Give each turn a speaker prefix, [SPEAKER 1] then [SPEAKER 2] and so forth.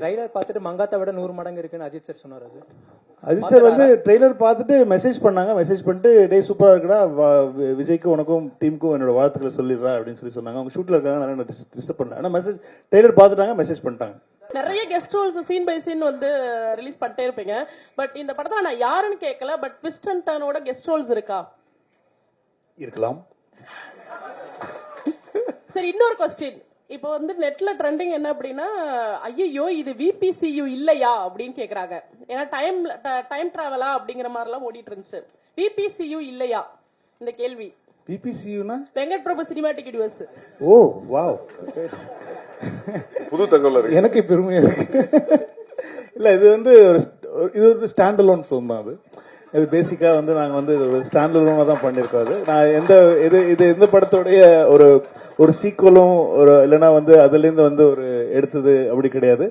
[SPEAKER 1] Trailer பார்த்துட்டு மங்காத்தை விட 100 மடங்கு இருக்குன்னு அஜித் சார் சொன்னார். அது
[SPEAKER 2] அஜித் சார் வந்து ட்ரெய்லர் பார்த்துட்டு மெசேஜ் பண்ணாங்க. மெசேஜ் பண்ணிட்டு டே சூப்பரா இருக்குடா, விஜய்க்கும் உனக்கும் டீமுக்கும் என்னோட வாழ்த்துக்களை சொல்லிடுறா அப்படின்னு சொல்லி சொன்னாங்க. அவங்க ஷூட்ல இருக்காங்க, நான் டிஸ்டர்ப் பண்ணல. ஆனா மெசேஜ் ட்ரெய்லர் பார்த்துட்டாங்க, மெசேஜ் பண்ணிட்டாங்க.
[SPEAKER 3] நிறைய guest roles scene by scene வந்து ரிலீஸ் பண்ணிட்டே இருப்பீங்க. பட் இந்த படத்துல நான் யாருன்னு கேட்கல, பட் ட்விஸ்ட் அண்ட் டர்னோட கெஸ்ட் ரோல்ஸ் இருக்கா?
[SPEAKER 2] இருக்கலாம்.
[SPEAKER 3] சரி, இன்னொரு கொஸ்டின். இப்போ வந்து நெட்ல ட்ரெண்டிங் என்ன அப்படின்னா, ஐயோ இது விபிசியு இல்லையா அப்படின்னு கேக்குறாங்க. ஏன்னா டைம் டிராவலா அப்படிங்கிற மாதிரி எல்லாம் ஓடிட்டு இருந்துச்சு. விபிசியு இல்லையா இந்த கேள்வி?
[SPEAKER 2] பிபிசியூனா
[SPEAKER 3] வெங்கட் பிரபு சினிமாட்டிக் யூனிவர்ஸ்.
[SPEAKER 2] ஓ வாவ்,
[SPEAKER 4] புது தகவல்
[SPEAKER 2] எனக்கு பெருமையா இருக்கு. இல்ல, இது வந்து இது ஒரு ஸ்டாண்ட் அலோன் ஃபிலிம் தான். இது பேசிக்கா வந்து நாங்க வந்து ஒரு ஸ்டாண்ட் அலோனா தான் பண்ணிருக்கோம். அது நான் எந்த படத்தோடைய ஒரு சீக்குவலும் ஒரு இல்லைன்னா வந்து அதுல இருந்து வந்து ஒரு எடுத்தது அப்படி கிடையாது.